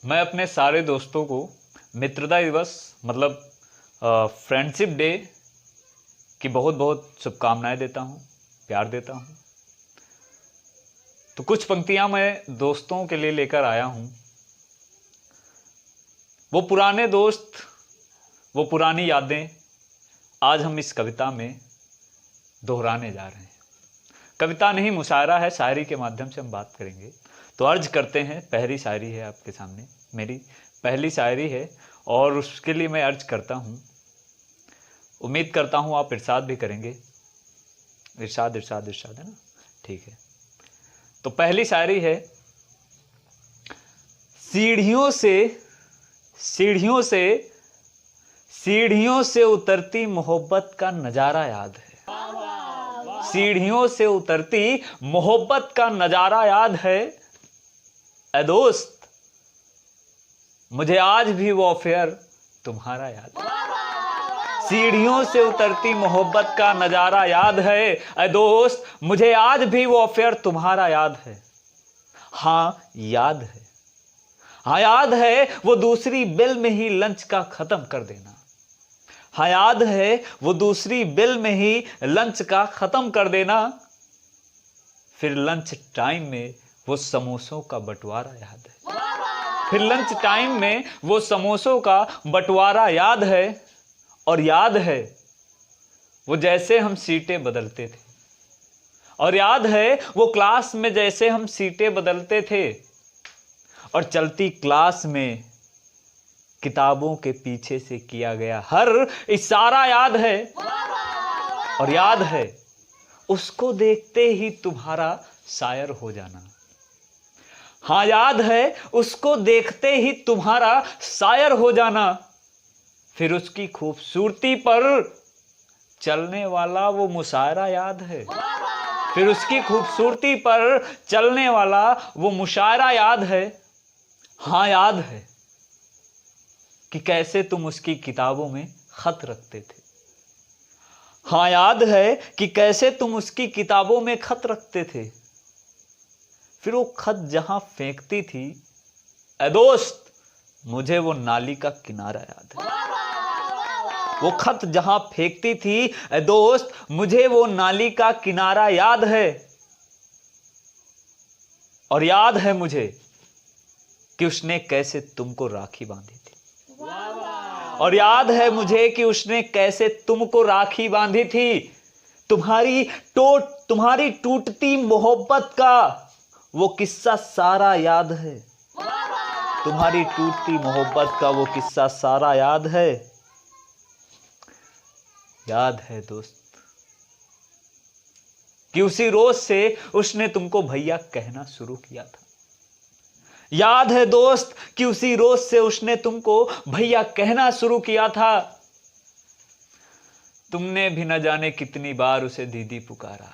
मैं अपने सारे दोस्तों को मित्रता दिवस मतलब फ्रेंडशिप डे की बहुत बहुत शुभकामनाएं देता हूँ, प्यार देता हूँ। तो कुछ पंक्तियाँ मैं दोस्तों के लिए लेकर आया हूँ। वो पुराने दोस्त, वो पुरानी यादें आज हम इस कविता में दोहराने जा रहे हैं। कविता नहीं, मुशायरा है, शायरी के माध्यम से हम बात करेंगे। तो अर्ज करते हैं, पहली शायरी है आपके सामने, मेरी पहली शायरी है और उसके लिए मैं अर्ज करता हूँ। उम्मीद करता हूँ आप इरशाद भी करेंगे। इरशाद इरशाद इरशाद है ना, ठीक है। तो पहली शायरी है। सीढ़ियों से सीढ़ियों से सीढ़ियों से उतरती मोहब्बत का नजारा याद है। सीढ़ियों से उतरती मोहब्बत का नजारा याद है। ऐ दोस्त, मुझे आज भी वो अफेयर तुम्हारा याद है। सीढ़ियों से उतरती मोहब्बत का नजारा याद है। ऐ दोस्त, मुझे आज भी वो अफेयर तुम्हारा याद है। हाँ याद है, हाँ याद है वो दूसरी बेल में ही लंच का खत्म कर देना। हाँ याद है वो दूसरी बेल में ही लंच का खत्म कर देना। फिर लंच टाइम में वो समोसों का बंटवारा याद है। फिर लंच टाइम में वो समोसों का बंटवारा याद है। और याद है वो जैसे हम सीटें बदलते थे। और याद है वो क्लास में जैसे हम सीटें बदलते थे। और चलती क्लास में किताबों के पीछे से किया गया हर इशारा याद है। और याद है उसको देखते ही तुम्हारा शायर हो जाना। हाँ याद है उसको देखते ही तुम्हारा शायर हो जाना। फिर उसकी खूबसूरती पर चलने वाला वो मुशायरा याद है। फिर उसकी खूबसूरती पर चलने वाला वो मुशायरा याद है। हाँ याद है कि कैसे तुम उसकी किताबों में खत रखते थे। हाँ याद है कि कैसे तुम उसकी किताबों में खत रखते थे। फिर वो खत जहां फेंकती थी, ऐ दोस्त, मुझे वो नाली का किनारा याद है। वो खत जहां फेंकती थी, ऐ दोस्त, मुझे वो नाली का किनारा याद है। और याद है मुझे कि उसने कैसे तुमको राखी बांधी थी। और याद है मुझे कि उसने कैसे तुमको राखी बांधी थी। तुम्हारी टूटती मोहब्बत का वो किस्सा सारा याद है। तुम्हारी टूटती मोहब्बत का वो किस्सा सारा याद है। याद है दोस्त कि उसी रोज से उसने तुमको भैया कहना शुरू किया था। याद है दोस्त कि उसी रोज से उसने तुमको भैया कहना शुरू किया था। तुमने भी न जाने कितनी बार उसे दीदी पुकारा,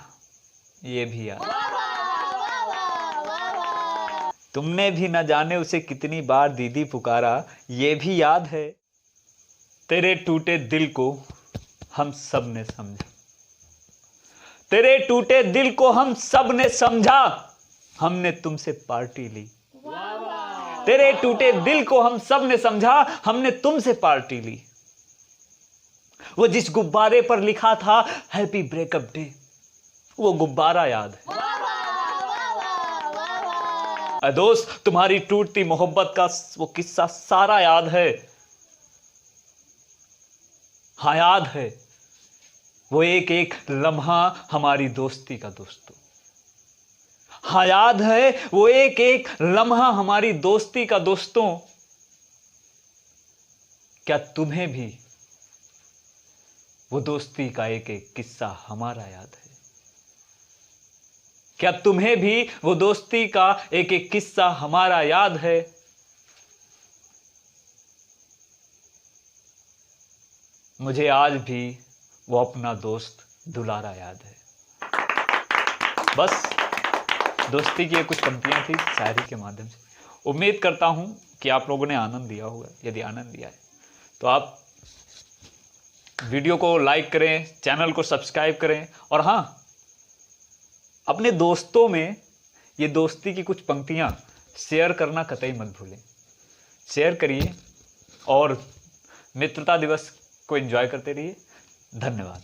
ये भी याद। तुमने भी न जाने उसे कितनी बार दीदी पुकारा, ये भी याद है। तेरे टूटे दिल को हम सब ने समझा। तेरे टूटे दिल को हम सब ने समझा। हमने तुमसे पार्टी ली। तेरे टूटे दिल को हम सब ने समझा, हमने तुमसे पार्टी ली। वो जिस गुब्बारे पर लिखा था हैप्पी ब्रेकअप डे, वो गुब्बारा याद है। दोस्त, तुम्हारी टूटती मोहब्बत का वो किस्सा सारा याद है। हाँ याद है वो एक एक लम्हा हमारी दोस्ती का दोस्तों। हाँ याद है वो एक एक लम्हा हमारी दोस्ती का दोस्तों। क्या तुम्हें भी वो दोस्ती का एक एक किस्सा हमारा याद है? क्या तुम्हें भी वो दोस्ती का एक एक किस्सा हमारा याद है? मुझे आज भी वो अपना दोस्त दुलारा याद है। बस दोस्ती की कुछ पंक्तियां थी शायरी के माध्यम से। उम्मीद करता हूं कि आप लोगों ने आनंद लिया होगा। यदि आनंद लिया है तो आप वीडियो को लाइक करें, चैनल को सब्सक्राइब करें और हाँ, अपने दोस्तों में ये दोस्ती की कुछ पंक्तियां शेयर करना कतई मत भूलें। शेयर करिए और मित्रता दिवस को एंजॉय करते रहिए। धन्यवाद।